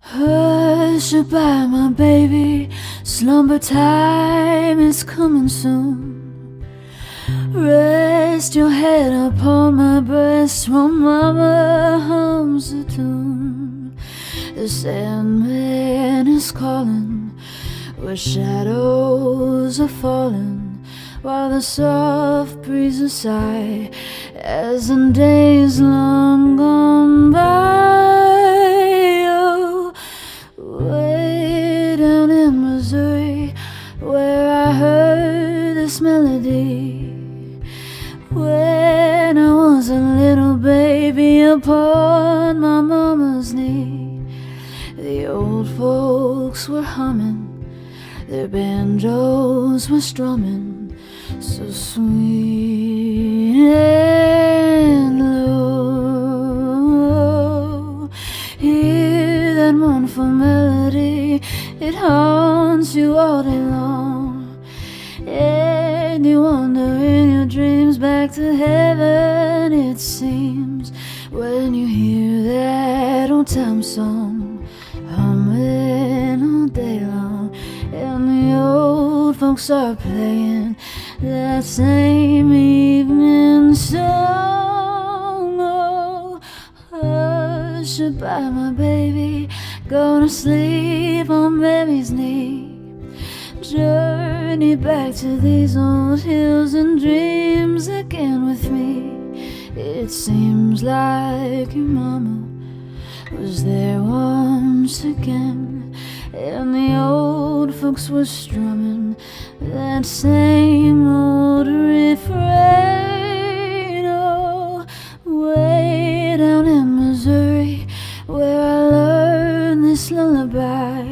Hush-a-bye, my baby, slumber time is coming soon. Rest your head upon my breast while mama hums a tune. The Sandman is calling, where shadows are falling, while the soft breezes sigh as the days long gone by. Oh, way down in Missouri, where I heard this melody, when I was a little baby upon my mama's knee. The old folks were humming, their banjos were strumming, so sweet and low. Hear that mournful melody, it haunts you all day long, and you wander in your dreams back to heaven, it seems, when you hear that old time song humming all day long, and the old folks are playing that same evening song. Oh, hush-a-bye, my baby, go to sleep on baby's knee. Journey back to these old hills and dreams again with me. It seems like your mama was there once again, and the old folks were strumming that same old refrain. Oh, way down in Missouri, where I learned this lullaby,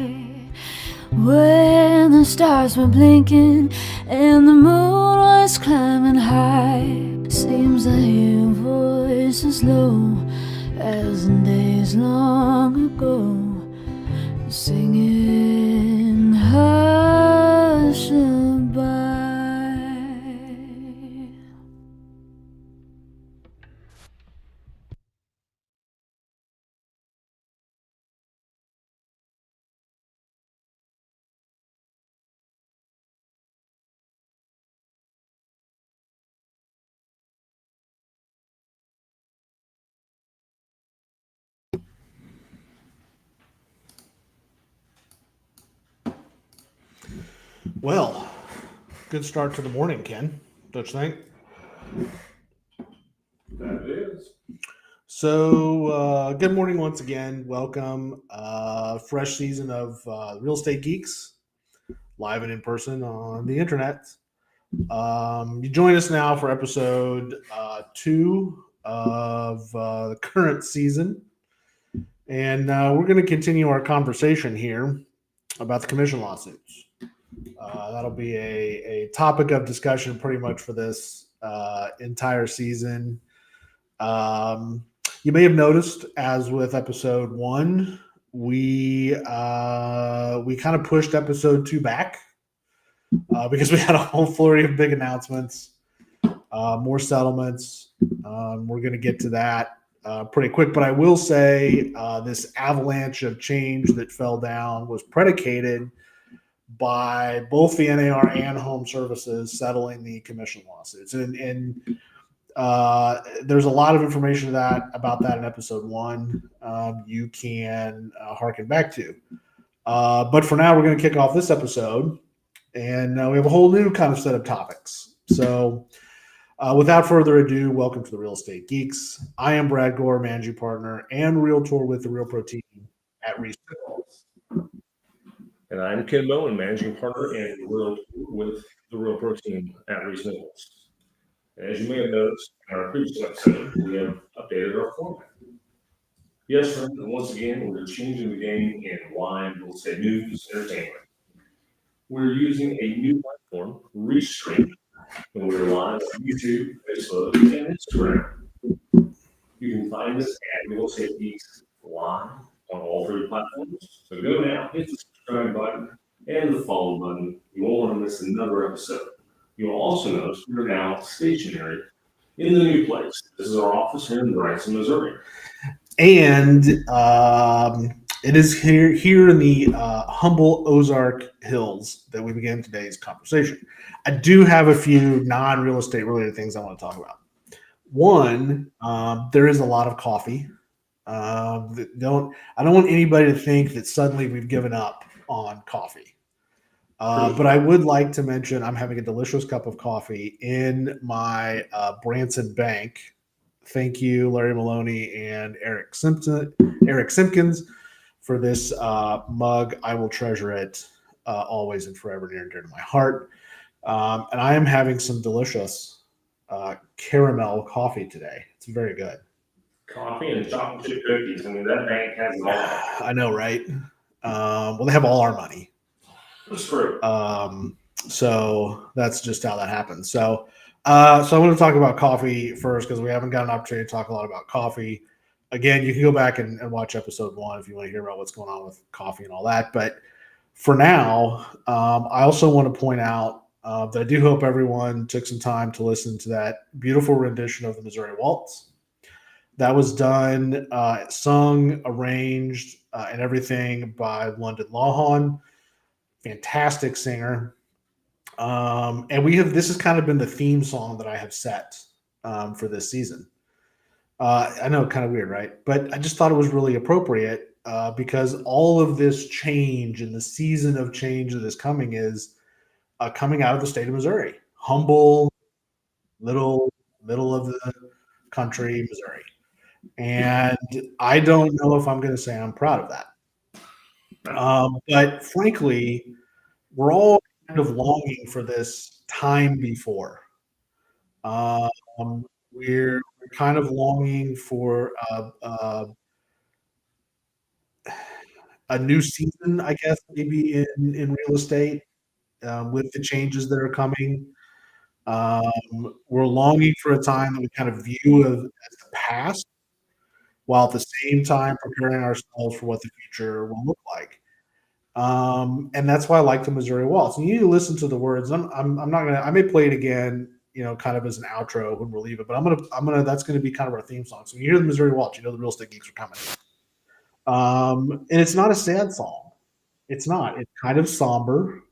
when the stars were blinking and the moon was climbing high. Seems I hear voices low as in days long ago, singing hush-a-bye. Well, good start to the morning, Ken. Don't you think? That is. So, good morning once again. Welcome. Fresh season of Real Estate Geeks, live and in person on the internet. You join us now for episode 2 of the current season. And we're going to continue our conversation here about the commission lawsuits. That'll be a topic of discussion pretty much for this entire season. You may have noticed, as with episode 1, we kind of pushed episode 2 back because we had a whole flurry of big announcements, more settlements. We're going to get to that pretty quick, but I will say this avalanche of change that fell down was predicated by both the NAR and Home Services settling the commission lawsuits. And there's a lot of information about that in episode 1. You can harken back to. But for now, we're going to kick off this episode, and we have a whole new kind of set of topics. So without further ado, welcome to the Real Estate Geeks. I am Brad Gore, managing partner and realtor with the Real Pro team at Reese. And I'm Ken Bowen, managing partner and with the Real Pro team at Reese Nichols. And as you may have noticed in our previous episode, we have updated our format. Yes, friends, and once again, we're changing the game in live real estate news entertainment. We're using a new platform, Restream, and we're live on YouTube, Facebook, and Instagram. You can find us at Real Estate Geeks Live on all 3 platforms. So go now, hit the subscribe button and the follow button. You won't want to miss another episode. You'll also notice we're now stationary in the new place. This is our office here in Branson, Missouri. And It is here in the humble Ozark Hills that we begin today's conversation. I do have a few non-real estate related things I want to talk about. One, there is a lot of coffee. I don't want anybody to think that suddenly we've given up on coffee. But I would like to mention I'm having a delicious cup of coffee in my Branson Bank. Thank you, Larry Maloney and Eric Simpkins, for this mug. I will treasure it always and forever, near and dear to my heart. And I am having some delicious caramel coffee today. It's very good. Coffee and chocolate chip cookies. I mean, that bank has it all. I know, right? Well, they have all our money. It's true. So that's just how that happens. So I want to talk about coffee first because we haven't got an opportunity to talk a lot about coffee. Again, you can go back and watch episode 1 if you want to hear about what's going on with coffee and all that. But for now, I also want to point out that I do hope everyone took some time to listen to that beautiful rendition of the Missouri Waltz. That was done, sung, arranged, and everything by London Lawhon. Fantastic singer. And this has kind of been the theme song that I have set for this season. I know, kind of weird, right? But I just thought it was really appropriate because all of this change and the season of change that is coming is coming out of the state of Missouri. Humble, little, middle of the country, Missouri. And I don't know if I'm going to say I'm proud of that. But frankly, we're all kind of longing for this time before. We're kind of longing for a new season, I guess, maybe in real estate with the changes that are coming. We're longing for a time that we kind of view as the past, while at the same time preparing ourselves for what the future will look like. And that's why I like the Missouri Waltz. And you need to listen to the words. I'm not gonna. I may play it again, kind of as an outro when we're leaving. But I'm gonna. That's gonna be kind of our theme song. So when you hear the Missouri Waltz, you know the real estate geeks are coming. And it's not a sad song. It's not. It's kind of somber.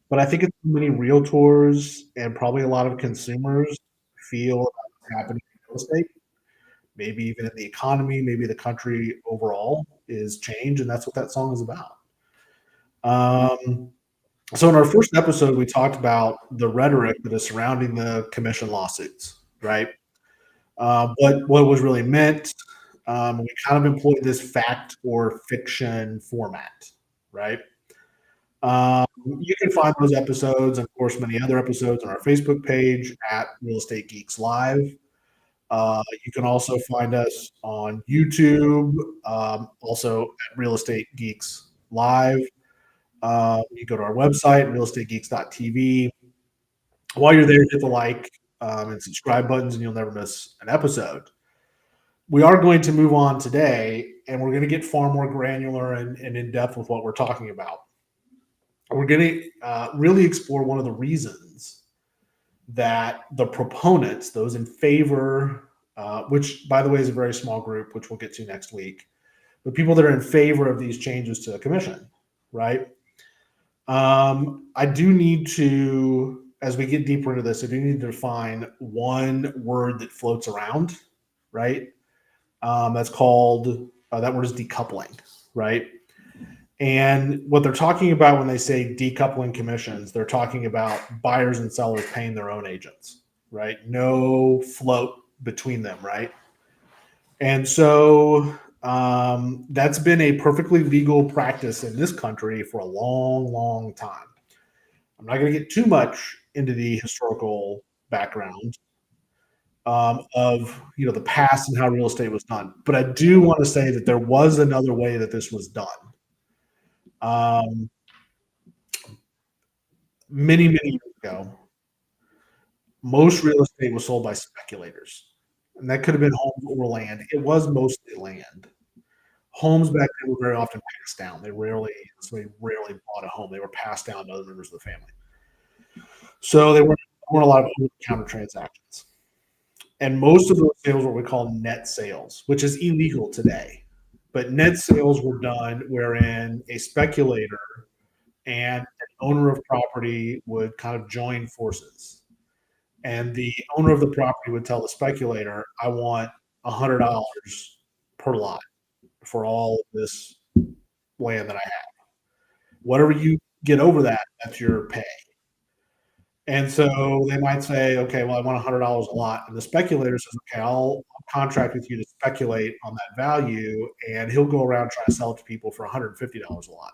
But I think it's many realtors and probably a lot of consumers feel about what's happening in real estate. Maybe even in the economy, maybe the country overall is change, and that's what that song is about. So in our first episode, we talked about the rhetoric that is surrounding the commission lawsuits, right? What was really meant. We kind of employed this fact or fiction format, right? You can find those episodes, and of course, many other episodes on our Facebook page at Real Estate Geeks Live. You can also find us on YouTube, also at Real Estate Geeks Live. You go to our website, realestategeeks.tv. While you're there, hit the like and subscribe buttons, and you'll never miss an episode. We are going to move on today, and we're going to get far more granular and in depth with what we're talking about. We're going to really explore one of the reasons that the proponents, those in favor, which, by the way, is a very small group, which we'll get to next week, but people that are in favor of these changes to the commission, right? I do need to, as we get deeper into this, I do need to define one word that floats around, right? That's called, that word is decoupling, right? And what they're talking about when they say decoupling commissions, they're talking about buyers and sellers paying their own agents, right? No float between them, right? And so that's been a perfectly legal practice in this country for a long, long time. I'm not going to get too much into the historical background of the past and how real estate was done, but I do want to say that there was another way that this was done. Many years ago, most real estate was sold by speculators, and that could have been homes or land. It was mostly land. Homes back then were very often passed down. Somebody rarely bought a home. They were passed down to other members of the family. So there weren't a lot of over-the-counter transactions. And most of those sales were what we call net sales, which is illegal today. But net sales were done wherein a speculator and an owner of property would kind of join forces. And the owner of the property would tell the speculator, I want $100 per lot for all of this land that I have. Whatever you get over that, that's your pay. And so they might say, okay, well, I want $100 a lot. And the speculator says, okay, I'll contract with you to speculate on that value. And he'll go around trying to sell it to people for $150 a lot.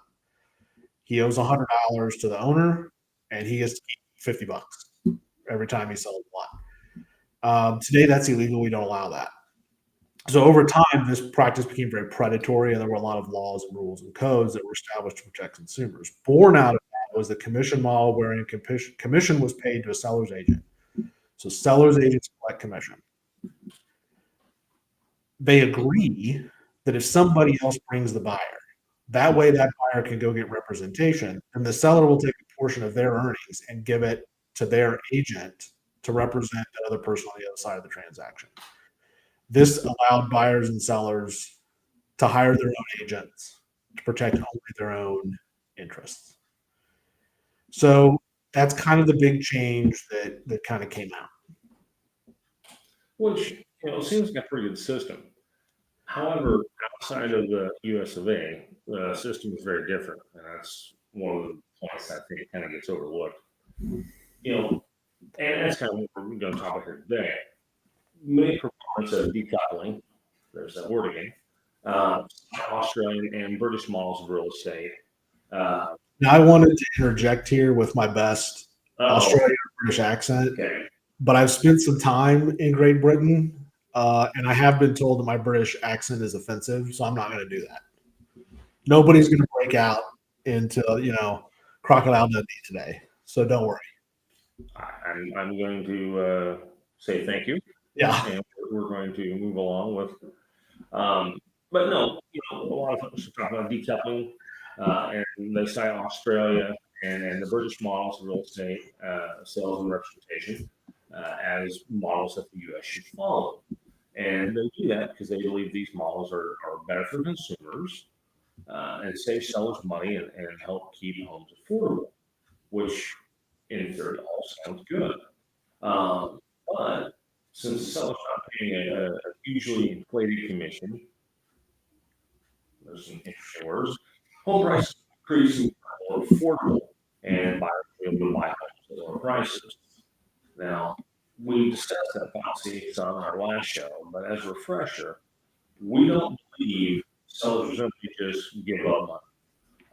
He owes $100 to the owner, and he gets to keep $50 every time he sells a lot. Today, that's illegal. We don't allow that. So over time, this practice became very predatory, and there were a lot of laws and rules and codes that were established to protect consumers. Born out of that was the commission model, wherein commission was paid to a seller's agent. So seller's agents collect commission. They agree that if somebody else brings the buyer, that way that buyer can go get representation, and the seller will take a portion of their earnings and give it to their agent to represent the other person on the other side of the transaction. This allowed buyers and sellers to hire their own agents to protect only their own interests. So that's kind of the big change that kind of came out. Which, seems like a pretty good system. However, outside of the US of A, the system is very different. And that's one of the points I think kind of gets overlooked. And that's kind of what we're going to talk about here today. Many proponents of decoupling, there's that word again, Australian and British models of real estate. Now, I wanted to interject here with my best Australian British accent, Okay. but I've spent some time in Great Britain, and I have been told that my British accent is offensive, so I'm not going to do that. Nobody's going to break out into, Crocodile Dundee today, so don't worry. I'm going to say thank you. Yeah. And we're going to move along with, but no, a lot of folks talk about decoupling, and they cite Australia and the British models of real estate sales and representation as models that the U.S. should follow. And they do that because they believe these models are better for consumers and save sellers money and help keep homes affordable, which in theory all sounds good. But since the seller's not paying a hugely inflated commission, there's some interesting words, home prices increasing more affordable, and buyers will be able to buy homes at lower prices. Now, we discussed that policy on our last show, but as a refresher, we don't believe sellers are simply just give up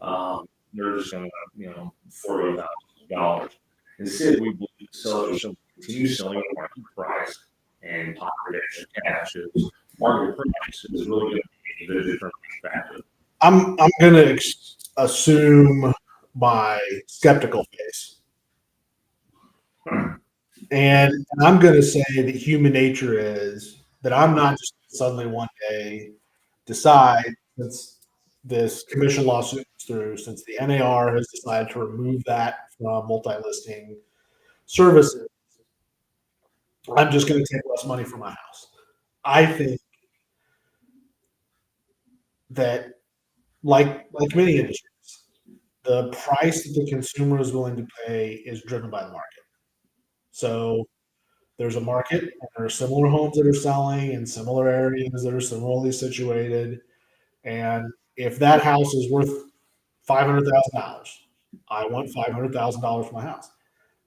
money. They're just going to, $40,000. Instead, we believe sellers should continue selling at market price and pocket extra cash. Market price is really going to be the different factor. I'm going to assume my skeptical face. And I'm going to say that human nature is that I'm not just suddenly one day decide, since this commission lawsuit is through, since the NAR has decided to remove that from multi-listing services, I'm just going to take less money for my house. I think that, like many industries, the price that the consumer is willing to pay is driven by the market. So there's a market, and there are similar homes that are selling in similar areas that are similarly situated. And if that house is worth $500,000, I want $500,000 for my house.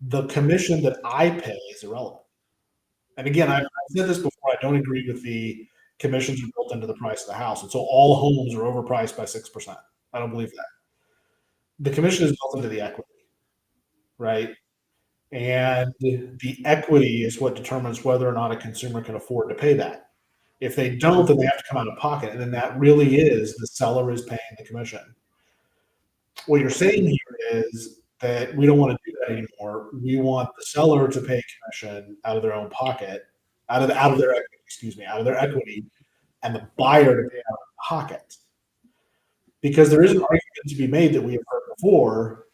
The commission that I pay is irrelevant. And again, I've said this before, I don't agree with the commissions are built into the price of the house. And so all homes are overpriced by 6%. I don't believe that. The commission is built into the equity, right? And the equity is what determines whether or not a consumer can afford to pay that. If they don't, then they have to come out of pocket. And then that really is the seller is paying the commission. What you're saying here is that we don't want to do that anymore. We want the seller to pay commission out of their own pocket, out of their equity, and the buyer to pay out of pocket. Because there is an argument to be made that we have heard before.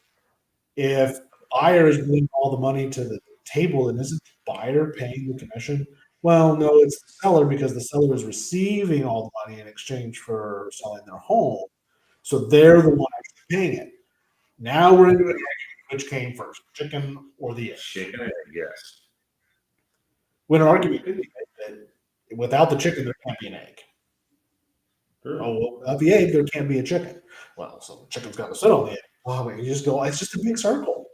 If the buyer is bringing all the money to the table, then isn't the buyer paying the commission? Well, no, it's the seller because the seller is receiving all the money in exchange for selling their home. So they're the one actually paying it. Now we're into an argument which came first, chicken or the egg. Chicken and egg, yes. When an argument could be made that without the chicken, there can't be an egg. Sure. Oh, well, without the egg, there can't be a chicken. Well, so the chicken's got to sit on the egg. Well, you just go, it's just a big circle.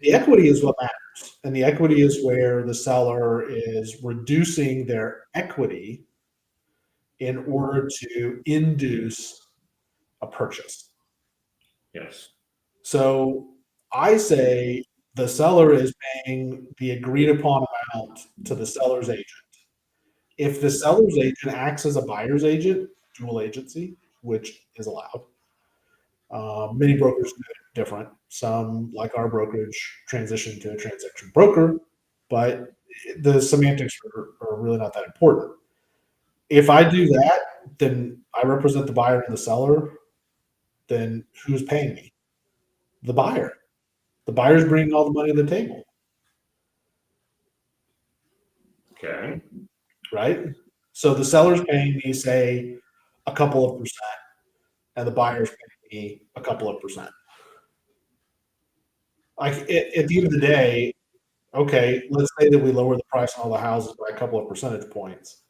The equity is what matters. And the equity is where the seller is reducing their equity in order to induce a purchase. Yes. So I say the seller is paying the agreed upon amount to the seller's agent. If the seller's agent acts as a buyer's agent, dual agency, which is allowed, many brokers do it different. Some, like our brokerage, transition to a transaction broker, but the semantics are really not that important. If I do that, then I represent the buyer and the seller. Then who's paying me? The buyer. The buyer's bringing all the money to the table, Okay. right? So the seller's paying me, say, a couple of percent, and the buyer's paying me a couple of percent. Like at the end of the day, okay, let's say that we lower the price on all the houses by a couple of percentage points,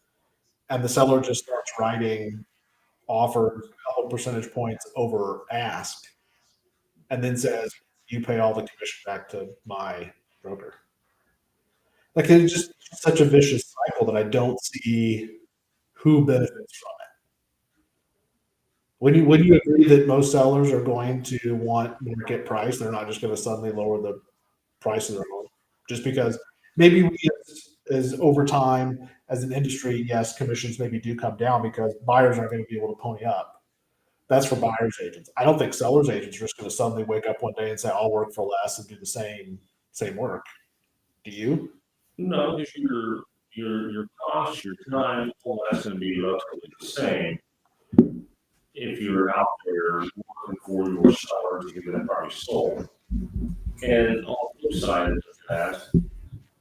and the seller just starts writing offers a couple percentage points over ask, and then says, "You pay all the commission back to my broker." Like it's just such a vicious cycle that I don't see who benefits from it. Would you agree that most sellers are going to want market price? They're not just going to suddenly lower the price of their home just because maybe we as over time as an industry, yes, commissions maybe do come down because buyers aren't going to be able to pony up. That's for buyers agents. I don't think sellers agents are just going to suddenly wake up one day and say, "I'll work for less and do the same work." Do you? No, because your cost, your time, all that's going to be relatively the same if you're out there working for your seller to get that property sold. And on the flip side of that,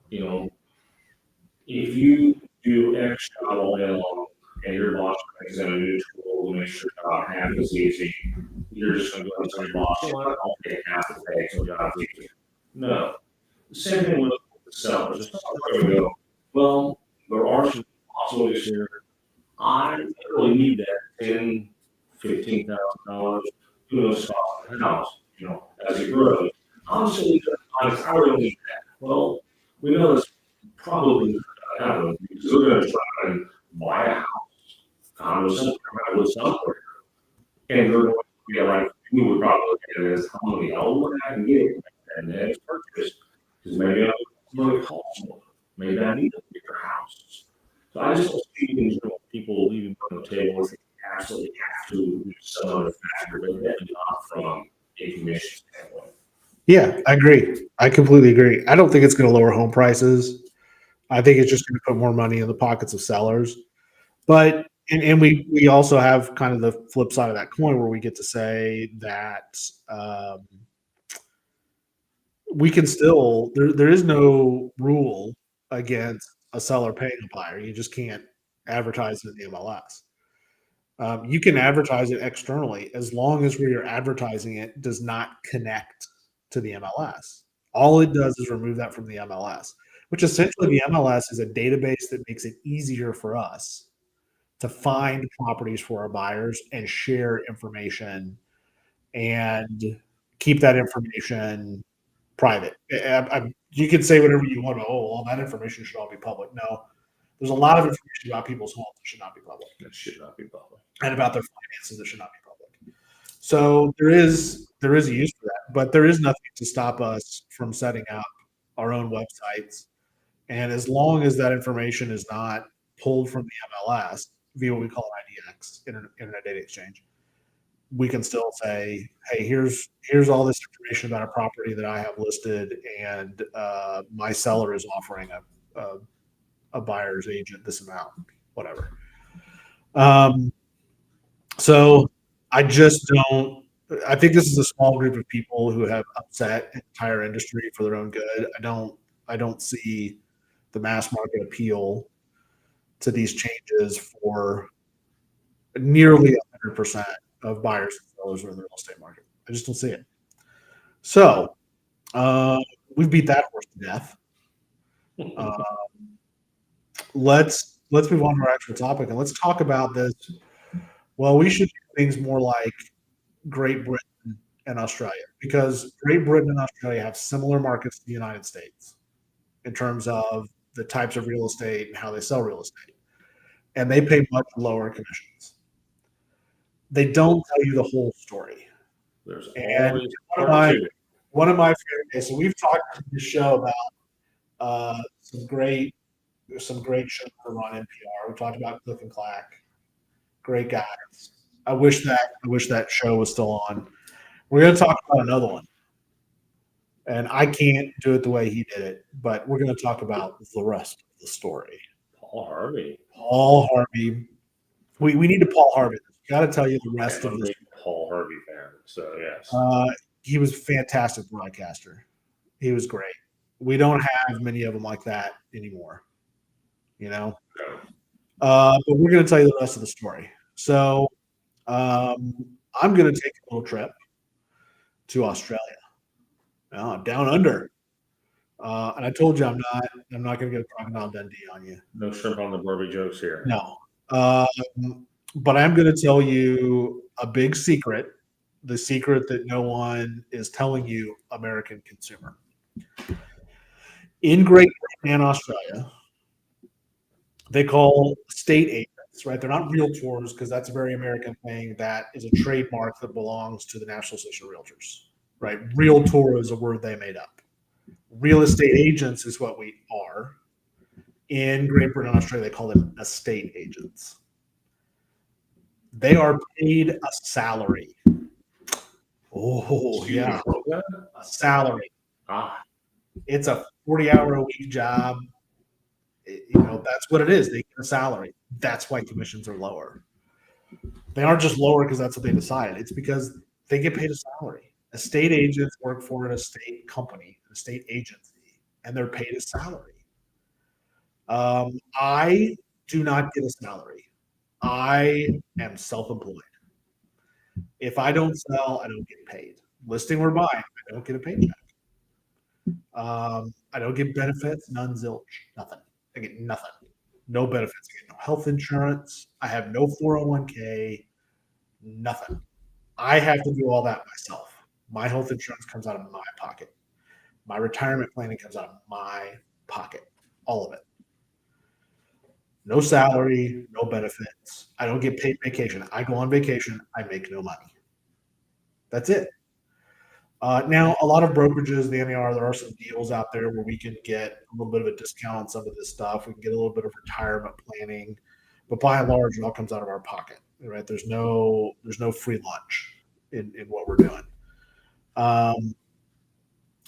you know, if you do X job all day long and your boss brings in a new tool to make sure job half as easy, you're just going to go and tell your boss, "You know what, I'll pay half the pay so job's easy." No. The same thing with the sellers. It's not like we go, well, there are some possibilities here. I really need that $10,000, $15,000, who knows, cost of the house, as it grows. Honestly, I really need that. Well, we know that's probably not going to happen because they're going to try and buy a house, condo somewhere, and they're going to be like, we would probably look at it as how many dollars I can get and the next purchase, because maybe I'm going to cost more. Maybe I need a bigger house. So I just don't see in general people leaving on the table if they absolutely have to do some other factor, but definitely not from a commission standpoint. Yeah, I agree. I completely agree. I don't think it's going to lower home prices. I think it's just going to put more money in the pockets of sellers. But and we also have kind of the flip side of that coin where we get to say that we can still there is no rule against a seller paying a buyer. You just can't advertise it in the MLS. You can advertise it externally as long as where you're advertising it does not connect to the MLS. All it does is remove that from the MLS, which essentially the MLS is a database that makes it easier for us to find properties for our buyers and share information and keep that information private. You can say whatever you want. Oh, all that information should all be public. No, there's a lot of information about people's homes that should not be public. That should not be public. And about their finances that should not be public. So there is a use for that, but there is nothing to stop us from setting up our own websites. And as long as that information is not pulled from the MLS via what we call an IDX, Internet Data Exchange, we can still say, "Hey, here's all this information about a property that I have listed, and my seller is offering a buyer's agent this amount, whatever." So I just don't. I think this is a small group of people who have upset the entire industry for their own good. I don't see the mass market appeal to these changes for nearly 100% of buyers and sellers in the real estate market. I just don't see it. So we've beat that horse to death. Let's move on to our actual topic, and let's talk about this. Well, we should do things more like Great Britain and Australia, because Great Britain and Australia have similar markets to the United States in terms of the types of real estate and how they sell real estate. And they pay much lower commissions. They don't tell you the whole story. There's And always one of my favorite days. So we've talked on this show about some great shows that are on NPR. We talked about Cliff and Clack, great guys. I wish that show was still on. We're going to talk about another one, and I can't do it the way he did it, but we're going to talk about the rest of the story. Paul Harvey. Paul Harvey. We need to Paul Harvey. Got to tell you the rest of this. Paul Harvey fan. So yes, he was a fantastic broadcaster. He was great. We don't have many of them like that anymore, you know. No. But we're going to tell you the rest of the story. So I'm going to take a little trip to Australia, down under. And I told you I'm not going to get a Crocodile Dundee on you. No shrimp on the Barbie jokes here. No. But I'm going to tell you a big secret, the secret that no one is telling you, American consumer. In Great Britain and Australia, they call state agents, right? They're not realtors, because that's a very American thing. That is a trademark that belongs to the National Association of Realtors, right? Realtor is a word they made up. Real estate agents is what we are. In Great Britain and Australia, they call them estate agents. They are paid a salary. Oh, yeah. A salary. It's a 40-hour-a-week job. That's what it is. They get a salary. That's why commissions are lower. They aren't just lower because that's what they decided. It's because they get paid a salary. Estate agents work for an estate company, an estate agency, and they're paid a salary. I do not get a salary. I am self-employed. If I don't sell, I don't get paid. Listing or buying, I don't get a paycheck. I don't get benefits, none, zilch, nothing. I get nothing. No benefits. I get no health insurance. I have no 401k, nothing. I have to do all that myself. My health insurance comes out of my pocket. My retirement planning comes out of my pocket. All of it. No salary, no benefits. I don't get paid vacation. I go on vacation. I make no money. That's it. Now, a lot of brokerages, the NAR, there are some deals out there where we can get a little bit of a discount on some of this stuff. We can get a little bit of retirement planning, but by and large, it all comes out of our pocket. Right? There's no free lunch in what we're doing.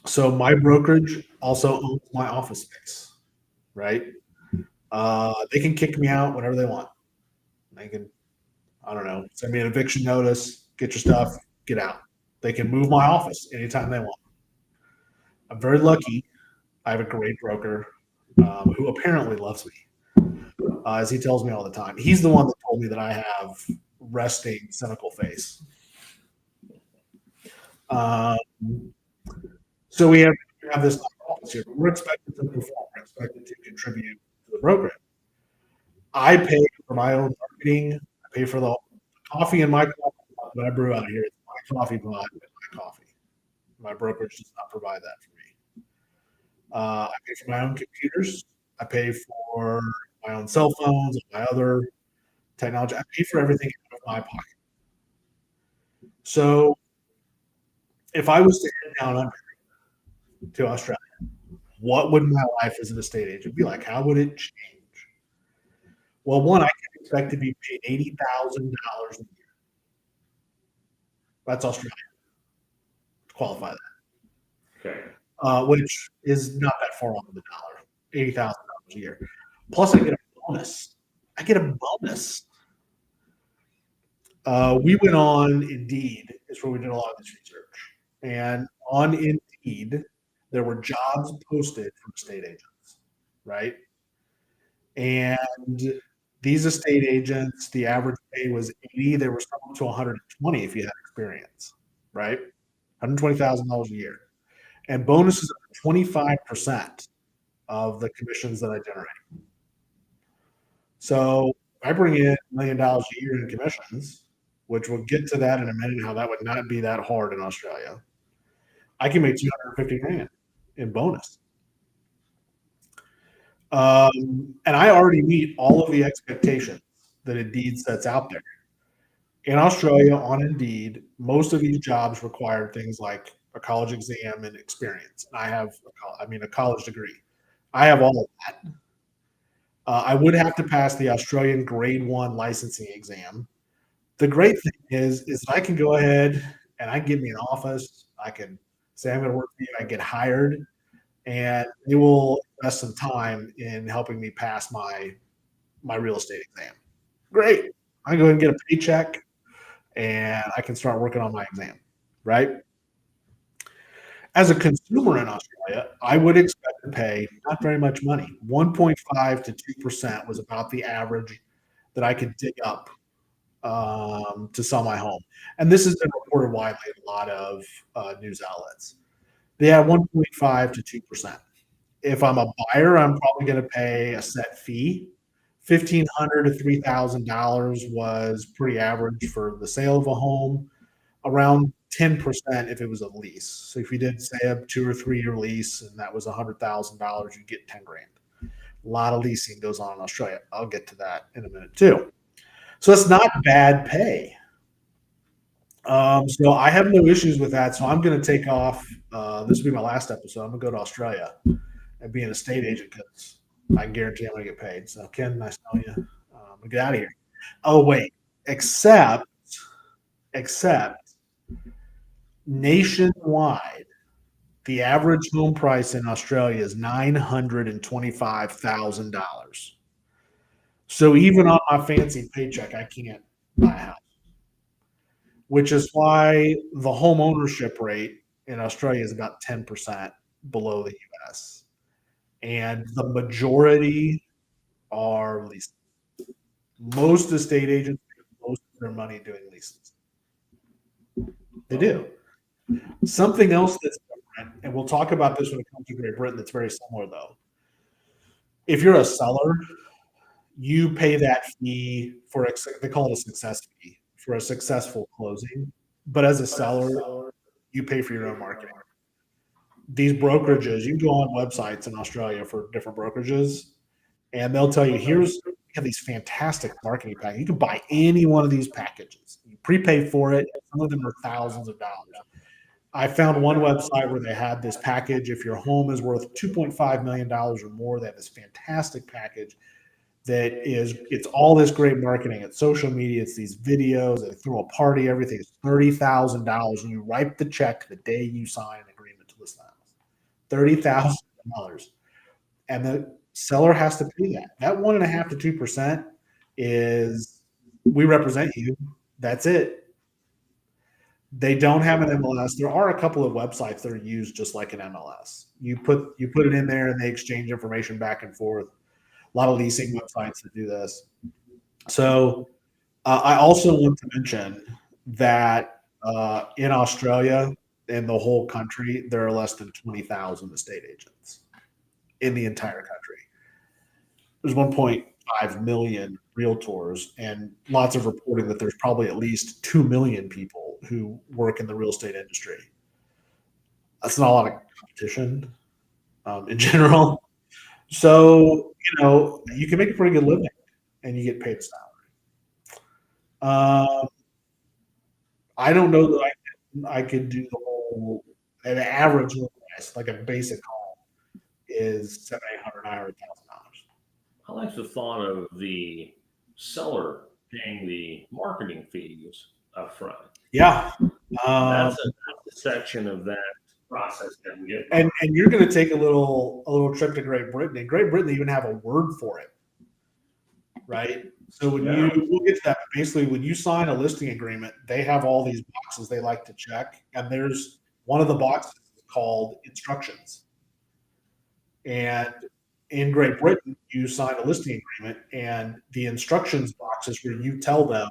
So my brokerage also owns my office space. Right? They can kick me out whenever they want. They can, I don't know, send me an eviction notice, get your stuff, get out. They can move my office anytime they want. I'm very lucky. I have a great broker who apparently loves me, as he tells me all the time. He's the one that told me that I have resting, cynical face. So we have this office here. We're expected to perform. We're expected to contribute to the program. I pay for my own marketing. I pay for the coffee in my coffee pot that I brew out here. It's my coffee pot and my coffee. My brokerage does not provide that for me. I pay for my own computers. I pay for my own cell phones and my other technology. I pay for everything out of my pocket. So if I was to head down under to Australia, what would my life as an estate agent be like? How would it change? Well, one, I can expect to be paid $80,000 a year. That's Australia. To qualify that. Okay. Which is not that far off the dollar. $80,000 a year. Plus, I get a bonus. We went on Indeed, is where we did a lot of this research. And on Indeed, there were jobs posted from estate agents, right? And these estate agents, the average pay was 80. There were some up to 120 if you had experience, right? $120,000 a year. And bonuses are 25% of the commissions that I generate. So if I bring in $1 million a year in commissions, which we'll get to that in a minute, how that would not be that hard in Australia, I can make 250 grand in bonus. And I already meet all of the expectations that Indeed sets out there. In Australia, on Indeed, most of these jobs require things like a college exam and experience. I have, a college degree. I have all of that. I would have to pass the Australian Grade 1 licensing exam. The great thing is that I can go ahead and I can get me an office. I can say I'm going to work for you. I get hired, and they will invest some time in helping me pass my real estate exam. Great. I can go ahead and get a paycheck, and I can start working on my exam, right? As a consumer in Australia, I would expect to pay not very much money. 1.5 to 2% was about the average that I could dig up to sell my home. And this has been reported widely in a lot of news outlets. They have 1.5 to 2%. If I'm a buyer, I'm probably going to pay a set fee. $1,500 to $3,000 was pretty average for the sale of a home. Around 10% if it was a lease. So if you did say a 2 or 3 year lease and that was $100,000, you get 10 grand. A lot of leasing goes on in Australia. I'll get to that in a minute too. So it's not bad pay. So I have no issues with that. So I'm going to take off. This will be my last episode. I'm going to go to Australia and be an estate agent because I can guarantee I'm going to get paid. So Ken, nice knowing you. I'm going to get out of here. Oh wait, except nationwide, the average home price in Australia is $925,000. So even on my fancy paycheck, I can't buy a house, which is why the home ownership rate in Australia is about 10% below the US. And the majority are leases. Most estate agents make most of their money doing leases. They do. Something else that's different, and we'll talk about this when it comes to Great Britain, that's very similar though. If you're a seller, you pay that fee for they call it a success fee for a successful closing. But as a seller, you pay for your own marketing. These brokerages, you go on websites in Australia for different brokerages, and they'll tell you, we have these fantastic marketing packages. You can buy any one of these packages. You prepay for it. Some of them are thousands of dollars. I found one website where they had this package. If your home is worth $2.5 million or more, they have this fantastic package it's all this great marketing. It's social media. It's these videos. They throw a party. Everything is $30,000, and you write the check the day you sign an agreement to list the house. $30,000, and the seller has to pay that. That 1.5 to 2% is we represent you. That's it. They don't have an MLS. There are a couple of websites that are used just like an MLS. You put it in there, and they exchange information back and forth. A lot of leasing websites that do this. So I also want to mention that in Australia, in the whole country, there are less than 20,000 estate agents in the entire country. There's 1.5 million realtors, and lots of reporting that there's probably at least 2 million people who work in the real estate industry. That's not a lot of competition in general. So, you can make a pretty good living and you get paid a salary. I don't know that I could do the whole, an average price, like a basic home is $700,000, $800,000. I like the thought of the seller paying the marketing fees up front. Yeah. That's a section of that process that we get. And you're going to take a little trip to Great Britain. And Great Britain, they even have a word for it, right? So we'll get to that. Basically, when you sign a listing agreement, they have all these boxes they like to check, and there's one of the boxes called instructions. And in Great Britain, you sign a listing agreement, and the instructions box is where you tell them,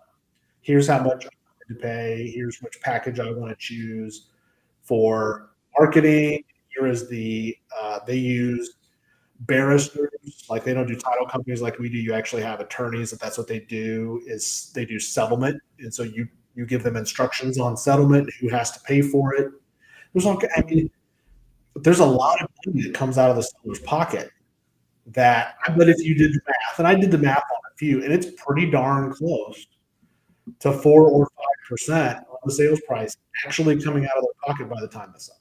here's how much I want to pay, here's which package I want to choose for marketing. Here is they use barristers, like they don't do title companies like we do. You actually have attorneys that's what they do, is they do settlement. And so you give them instructions on settlement, who has to pay for it. There's a lot of money that comes out of the seller's pocket that I bet if you did the math, and I did the math on a few, and it's pretty darn close to 4 or 5% of the sales price actually coming out of their pocket by the time they sell.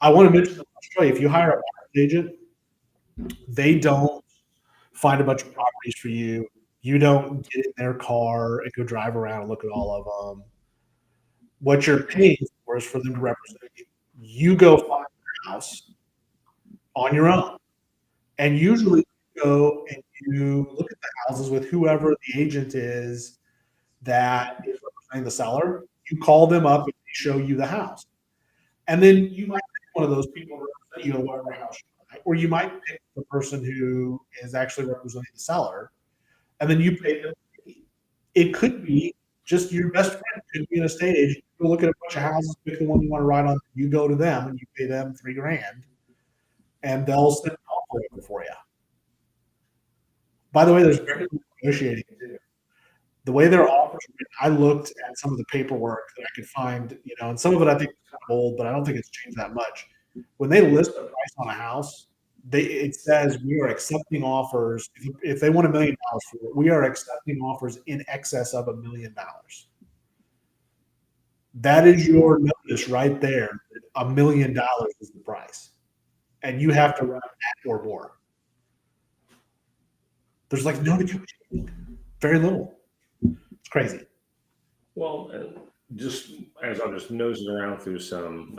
I want to mention in Australia, if you hire a buyer's agent, they don't find a bunch of properties for you. You don't get in their car and go drive around and look at all of them. What you're paying for is for them to represent you. You go find your house on your own. And usually you go and you look at the houses with whoever the agent is that is representing the seller. You call them up and they show you the house. And then you might pick one of those people to represent you in whatever house you buy, or you might pick the person who is actually representing the seller, and then you pay them. It could be just your best friend. It could be an estate agent. You go look at a bunch of houses, pick the one you want to ride on. You go to them and you pay them $3,000, and they'll send an offer over for you. By the way, there's very little negotiating to do. The way their offers are written, I looked at some of the paperwork that I could find, and some of it I think is kind of old, but I don't think it's changed that much. When they list a price on a house, it says we are accepting offers. If they want $1 million for it, we are accepting offers in excess of $1 million. That is your notice right there. $1 million is the price, and you have to run at or more. There's like no negotiating, very little. It's crazy. Well, just as I'm just nosing around through some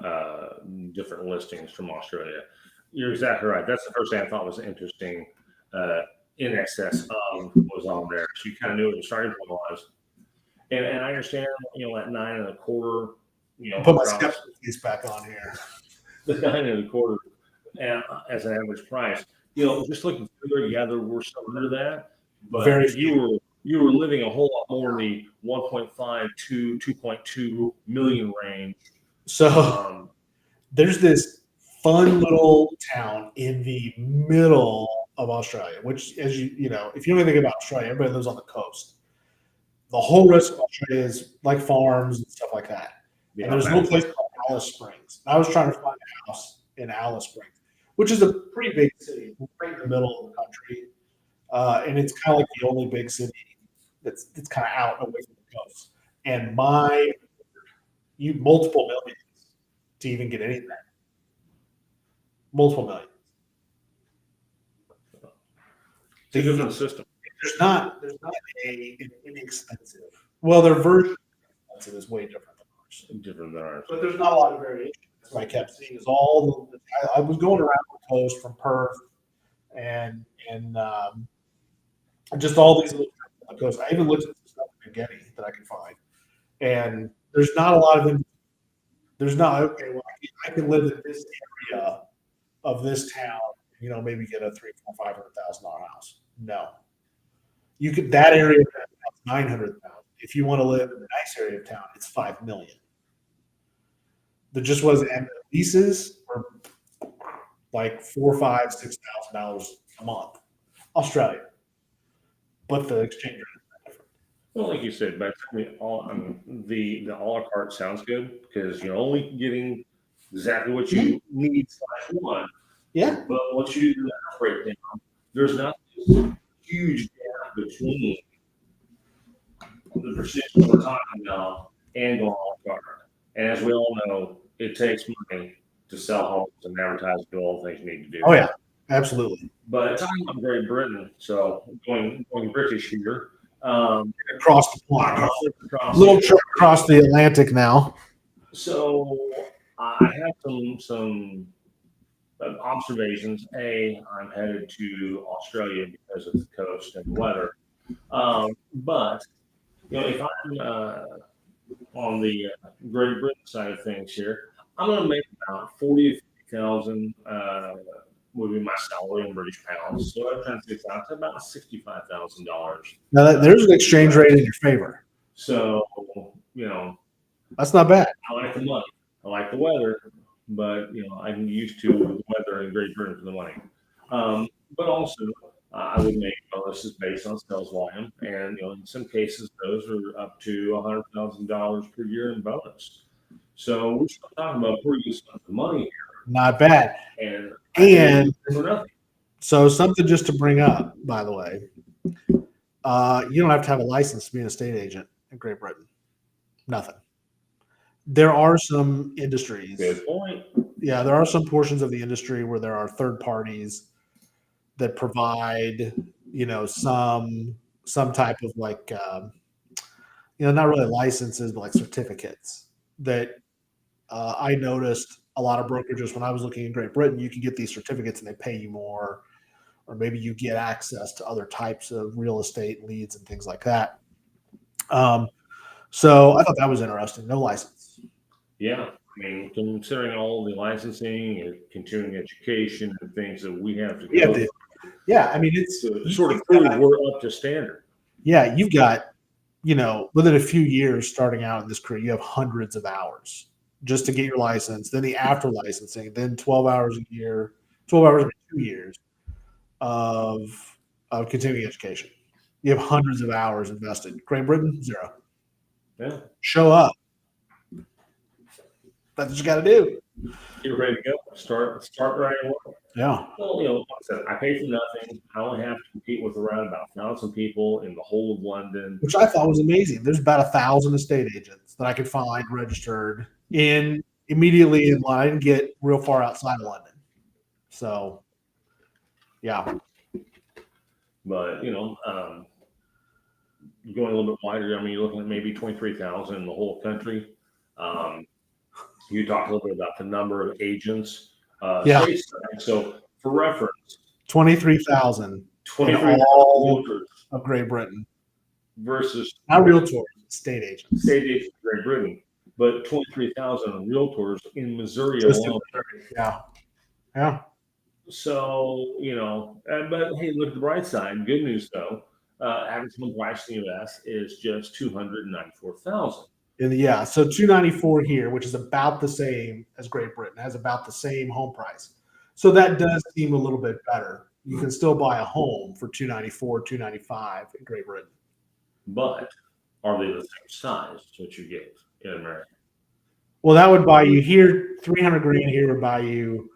different listings from Australia, you're exactly right. That's the first thing I thought was interesting. In excess of was on there, so you kind of knew what the starting point was. And I understand, at 9.25, Put my skeptical piece back on here. The 9.25, and as an average price, just looking through there, there were some under that, but Very you were living a whole lot more in the 1.5 to 2.2 million range. So there's this fun little town in the middle of Australia, which, as if you know anything about Australia, everybody lives on the coast. The whole rest of Australia is like farms and stuff like that. Yeah, and there's a little place called Alice Springs. I was trying to find a house in Alice Springs, which is a pretty big city, right in the middle of the country. And it's kind of like the only big city that's kind of out away from the coast. And multiple millions to even get anything. Multiple millions. It's a different system. There's not an inexpensive. Well, their version of expensive is way different than ours. But there's not a lot of variation. That's what I kept seeing. I was going around the coast from Perth and just all these little on the coast. I even looked at some stuff in Getty that I could find, and there's not a lot of them. There's not I can live in this area of this town. Maybe get a $300,000, $400,000, $500,000 house. No. You could that area of town, it's 900,000. If you want to live in a nice area of town, it's 5 million. There just wasn't, and the leases were like $4,000, $5,000, $6,000 a month, Australia. But the exchange rate is different. Well, like you said, but the a la carte sounds good because you're only getting exactly what you need / want. Yeah. But once you do that breakdown, there's not this huge gap between the percentage we're talking about and going a la carte. And as we all know, it takes money to sell homes and advertise and do all the things you need to do. Oh yeah, absolutely. But talking about Great Britain, so going British here. Across the pond. Little trip across the Atlantic now. So I have some observations. I'm headed to Australia because of the coast and the weather. But if I'm on the Great Britain side of things here, I'm going to make about 40,000 would be my salary in British pounds. So that translates out to about $65,000. Now, there's an exchange rate in your favor. So, That's not bad. I like the money. I like the weather, but I'm used to the weather in Great Britain for the money. But also, I would make bonuses based on sales volume, and in some cases, those are up to $100,000 per year in bonus. So we're still talking about pretty good stuff of money here, Not bad. and And for nothing. so something just to bring up, by the way, you don't have to have a license to be an estate agent in Great Britain. Nothing. There are some industries. Good point. Yeah, there are some portions of the industry where there are third parties that provide, some type of like, not really licenses, but like certificates that I noticed a lot of brokerages when I was looking in Great Britain, you can get these certificates and they pay you more, or maybe you get access to other types of real estate leads and things like that. So I thought that was interesting. No license. Yeah. I mean, considering all the licensing and continuing education and things that we have to go through, yeah, I mean, it's to sort of prove we're up to standard. Yeah, you've got, within a few years starting out in this career, you have hundreds of hours just to get your license, then the after licensing, then 12 hours a year, 12 hours every 2 years of continuing education. You have hundreds of hours invested. Great Britain, zero. Yeah. Show up. That's what you got to do. Get ready to go. Start right away. Yeah. Well, like I said, I pay for nothing. I only have to compete with around about 1,000 people in the whole of London, Which I thought was amazing. There's about 1,000 estate agents that I could find registered immediately in line. I didn't get real far outside of London. So, yeah. But going a little bit wider, I mean, you're looking at maybe 23,000 in the whole country. You talked a little bit about the number of agents. Yeah. So for reference, 23,000 in 23,000 all realtors of Great Britain versus not realtors, estate agents. State agents in Great Britain, but 23,000 realtors in Missouri Just in alone. Yeah. Yeah. So, but hey, look at the bright side. Good news though, average home price in the U.S. is just 294,000. Yeah. So 294 here, which is about the same as Great Britain, has about the same home price. So that does seem a little bit better. You can still buy a home for 294, 295 in Great Britain. But are they the same size as what you get in America? Well, that would buy you here, 300 grand here would buy you,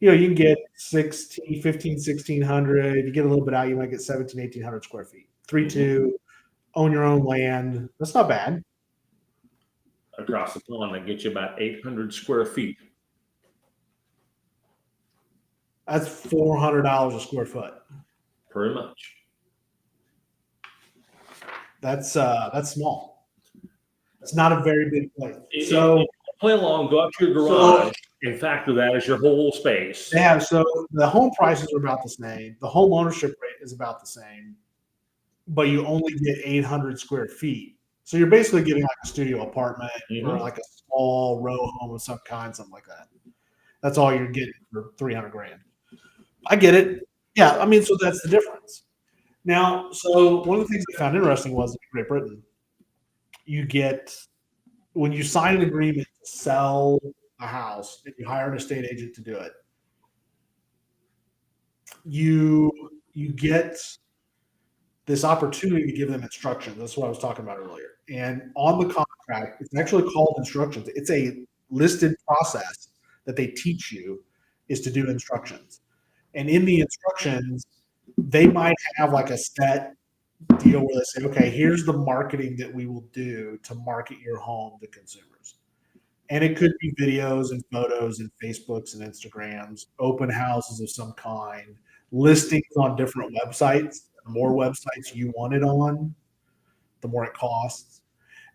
you can get 15, 1,600. If you get a little bit out, you might get 1,700, 1,800 square feet. 3-2, own your own land. That's not bad. Across the pond, that gets you about 800 square feet. That's $400 a square foot. Pretty much. That's small. It's not a very big place. Play along, go up to your garage, and factor that as your whole space. Yeah, so the home prices are about the same. The home ownership rate is about the same, but you only get 800 square feet. So you're basically getting like a studio apartment or like a small row home of some kind, something like that. That's all you're getting for 300 grand. I get it. Yeah, I mean, so that's the difference. Now, so one of the things I found interesting was in Great Britain, you get, when you sign an agreement to sell a house and you hire an estate agent to do it, you get this opportunity to give them instructions. That's what I was talking about earlier. And on the contract, it's actually called instructions. It's a listed process that they teach you is to do instructions. And in the instructions, they might have like a set deal where they say, okay, here's the marketing that we will do to market your home to consumers. And it could be videos and photos and Facebooks and Instagrams, open houses of some kind, listings on different websites. The more websites you want it on, the more it costs.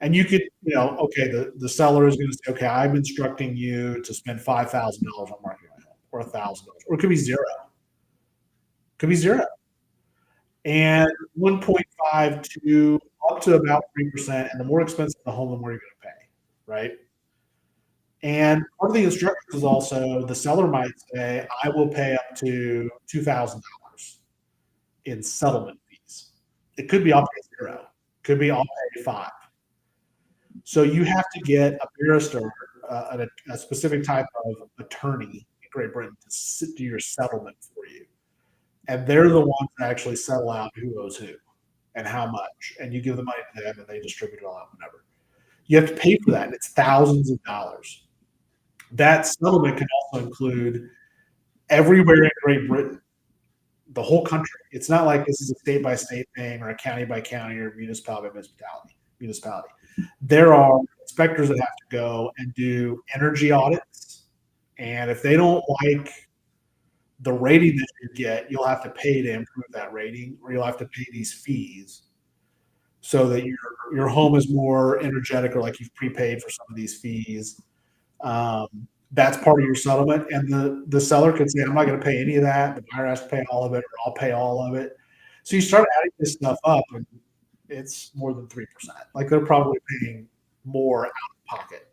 And you could, okay, the seller is going to say, okay, I'm instructing you to spend $5,000 on marketing my home, or $1,000, or it could be zero. Could be zero. And 1.5 to up to about 3%. And the more expensive the home, the more you're going to pay, right? And part of the instructions is also the seller might say, I will pay up to $2,000 in settlement fees. It could be I'll pay zero, could be I'll pay five. So you have to get a barrister, a specific type of attorney in Great Britain to do your settlement for you. And they're the ones that actually settle out who owes who and how much. And you give the money to them and they distribute it all out whenever. You have to pay for that, and it's thousands of dollars. That settlement can also include everywhere in Great Britain, the whole country. It's not like this is a state by state thing or a county by county or municipality by municipality. There are inspectors that have to go and do energy audits. And if they don't like the rating that you get, you'll have to pay to improve that rating, or you'll have to pay these fees so that your home is more energetic, or like you've prepaid for some of these fees. That's part of your settlement, and the seller could say, "I'm not going to pay any of that. The buyer has to pay all of it, or I'll pay all of it." So you start adding this stuff up, and it's more than 3%. Like they're probably paying more out of pocket.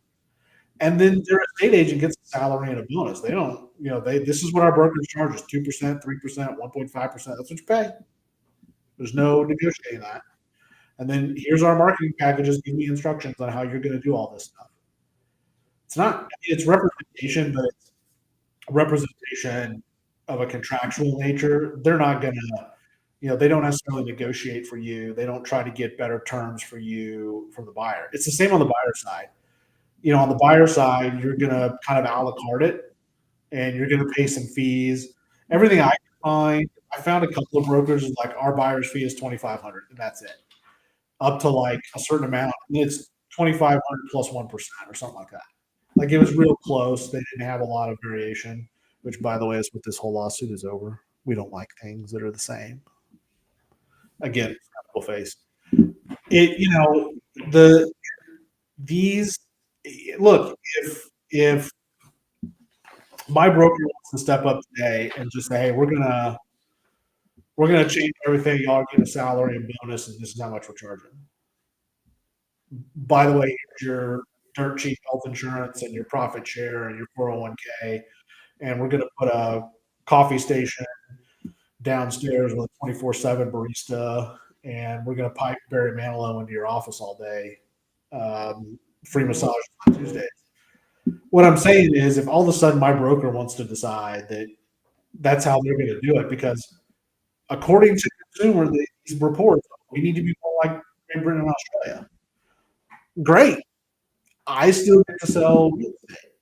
And then their estate agent gets a salary and a bonus. They don't, this is what our brokerage charges: 2%, 3%, 1.5%. That's what you pay. There's no negotiating that. And then here's our marketing packages. Give me instructions on how you're going to do all this stuff. It's not, it's representation, but it's representation of a contractual nature. They're not going to, they don't necessarily negotiate for you. They don't try to get better terms for you from the buyer. It's the same on the buyer side. On the buyer side, you're going to kind of a la carte it, and you're going to pay some fees. Everything I found a couple of brokers is like, our buyer's fee is $2,500, and that's it. Up to like a certain amount, and it's $2,500 plus 1% or something like that. Like it was real close. They didn't have a lot of variation, which, by the way, is what this whole lawsuit is over. We don't like things that are the same. Again, face. Look, if my broker wants to step up today and just say, hey, we're gonna change everything, y'all get a salary and bonus, and this is how much we're charging. By the way, here's your dirt cheap health insurance and your profit share and your 401k, and we're gonna put a coffee station downstairs with a 24/7 barista, and we're gonna pipe Barry Manilow into your office all day. Free massage on Tuesdays. What I'm saying is, if all of a sudden my broker wants to decide that that's how they're going to do it, because according to consumer, these reports, we need to be more like Great Britain and Australia. Great. I still get to sell real estate,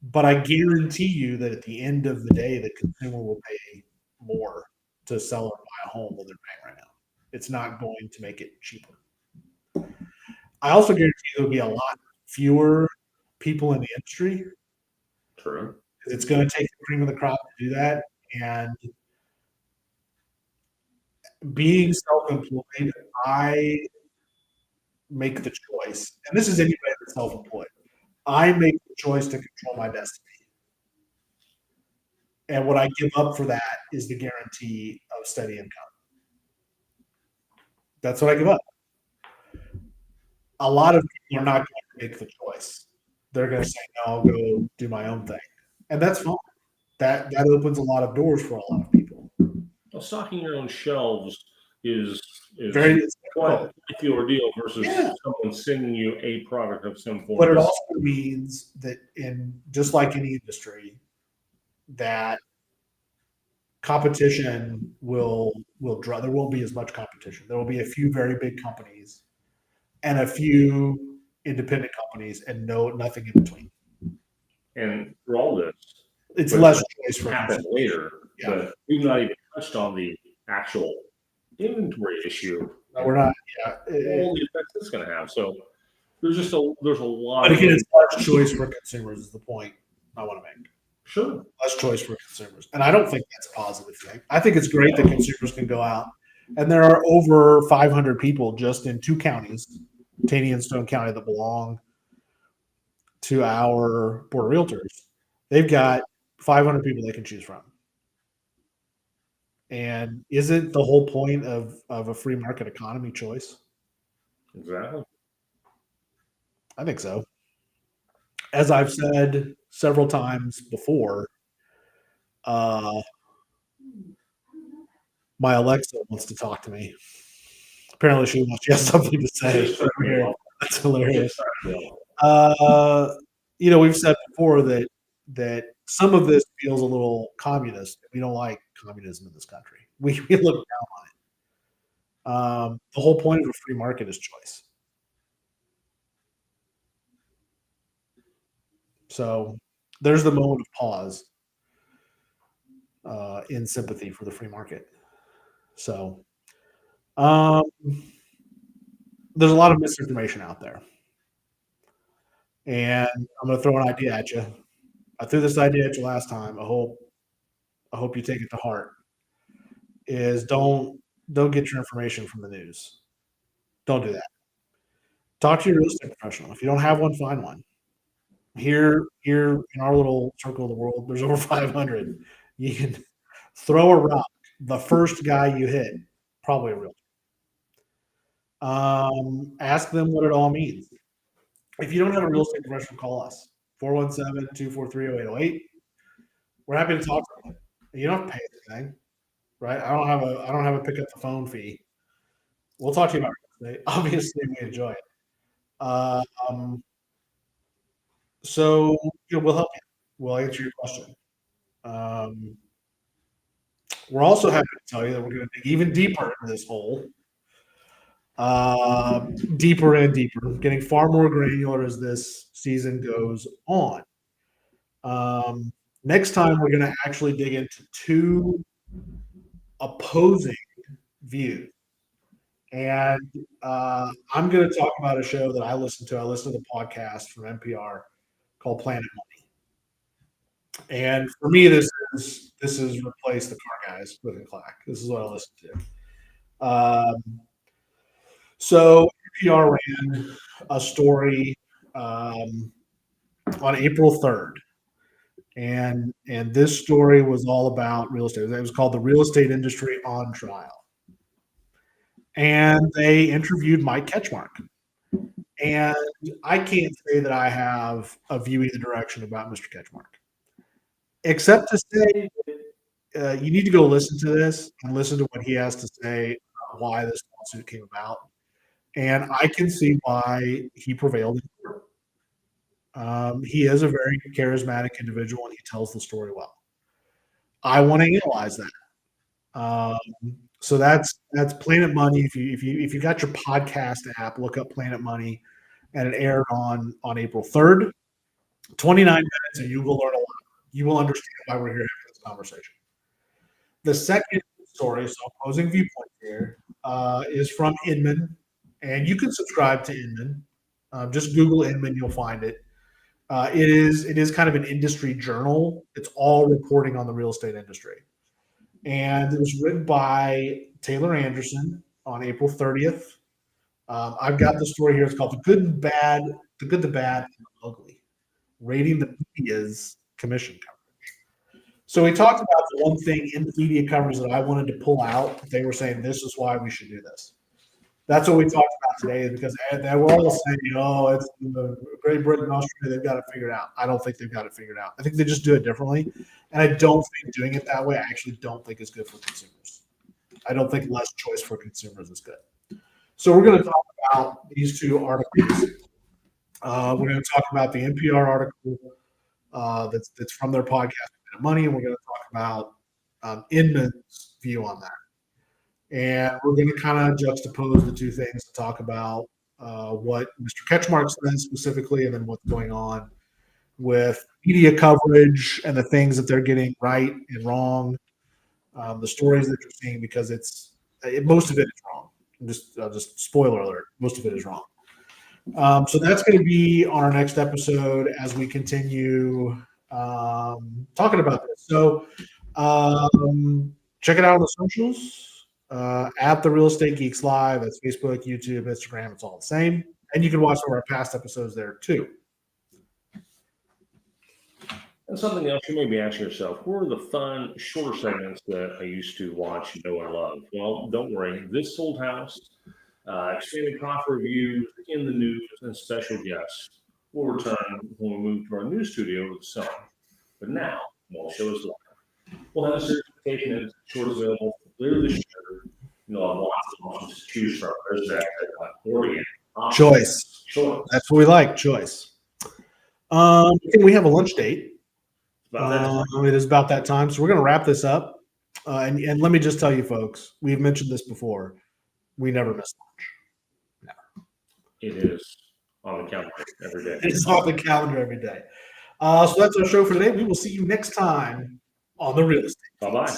but I guarantee you that at the end of the day, the consumer will pay more to sell or buy a home than they're paying right now. It's not going to make it cheaper. I also guarantee there'll be a lot fewer people in the industry. True. It's going to take the cream of the crop to do that. And being self-employed, I make the choice. And this is anybody that's self-employed. I make the choice to control my destiny. And what I give up for that is the guarantee of steady income. That's what I give up. A lot of people are not going to make the choice. They're going to say, no, I'll go do my own thing. And that's fine. That opens a lot of doors for a lot of people. Well, stocking your own shelves is very quite the ordeal versus someone sending you a product of some form. But it also means that just like any industry, that competition will draw. There won't be as much competition. There will be a few very big companies and a few independent companies, and nothing in between. And for all this, it's less choice for happen later. Yeah. But we've not even touched on the actual inventory issue. No, we're not. Yeah, all the effects it's going to have. So there's a lot. But again, it's less choice for consumers is the point I want to make. Sure, less choice for consumers, and I don't think that's a positive thing. I think it's great that consumers can go out, and there are over 500 people just in two counties, Taney and Stone County, that belong to our board of realtors. They've got 500 people they can choose from. And isn't the whole point of a free market economy choice? Exactly. I think so. as I've said several times before, my Alexa wants to talk to me. Apparently, she has something to say. Just turn me off. That's hilarious. Just turn me off. We've said before that some of this feels a little communist. We don't like communism in this country. We look down on it. The whole point of a free market is choice. So there's the moment of pause in sympathy for the free market. So there's a lot of misinformation out there. And I'm going to throw an idea at you. I threw this idea at you last time. I hope you take it to heart. Is don't get your information from the news. Don't do that. Talk to your real estate professional. If you don't have one, find one. Here in our little circle of the world, there's over 500. You can throw a rock. The first guy you hit, probably a realtor. Ask them what it all means. If you don't have a real estate professional, call us. 417-243-0808. We're happy to talk to you. You don't have to pay anything, right? I don't have a pick up the phone fee. We'll talk to you about real estate. Obviously, we enjoy it. So we'll help you. We'll answer your question. We're also happy to tell you that we're going to dig even deeper into this hole. Deeper and deeper, getting far more granular as this season goes on. Next time, we're going to actually dig into two opposing views. And I'm going to talk about a show that I listen to. I listen to the podcast from NPR called Planet Money. And for me, this is replace the car guys with a clack. This is what I listen to. So NPR ran a story on April 3rd. And this story was all about real estate. It was called The Real Estate Industry on Trial. And they interviewed Mike Ketchmark. And I can't say that I have a view either direction about Mr. Ketchmark, except to say you need to go listen to this and listen to what he has to say about why this lawsuit came about. And I can see why he prevailed in court. He is a very charismatic individual, and he tells the story well. I want to analyze that. So that's Planet Money. If you got your podcast app, look up Planet Money, and it aired on April 3rd. 29 minutes, and you will learn a lot. You will understand why we're here having this conversation. The second story, so opposing viewpoint here, is from Inman, and you can subscribe to Inman. Just Google Inman, you'll find it. It is kind of an industry journal. It's all reporting on the real estate industry. And it was written by Taylor Anderson on April 30th. I've got the story here. It's called The Good, the Bad, and the Ugly, rating the media's commission coverage. So we talked about the one thing in the media coverage that I wanted to pull out. They were saying this is why we should do this. That's what we talked about today, because they were all saying, it's Great Britain and Australia, they've got it figured out. I don't think they've got it figured out. I think they just do it differently. And I don't think doing it that way, I actually don't think is good for consumers. I don't think less choice for consumers is good. So we're going to talk about these two articles. We're going to talk about the NPR article that's from their podcast, Money, and we're going to talk about Inman's view on that. And we're going to kind of juxtapose the two things to talk about what Mr. Ketchmark says specifically, and then what's going on with media coverage and the things that they're getting right and wrong, the stories that you're seeing, because most of it is wrong. Just spoiler alert, most of it is wrong. So that's going to be on our next episode as we continue talking about this. So check it out on the socials. At the Real Estate Geeks Live. That's Facebook, YouTube, Instagram. It's all the same. And you can watch some of our past episodes there too. And something else you may be asking yourself, what are the fun, shorter segments that I used to watch, know, and love? Well, don't worry. This Sold House, expanded coffee reviews, in the news, and special guests. We'll return when we move to our new studio with Sony. But now, while the show is live, we'll have a series of taking it shorts available later this year. You'll have lots of options to choose from. There's that 40 Choice. That's what we like. Choice. We have a lunch date. It is about that time. So we're going to wrap this up. And let me just tell you, folks, we've mentioned this before. We never miss lunch. It is on the calendar every day. It's on the calendar every day. So that's our show for today. We will see you next time on The Real Estate. Bye-bye.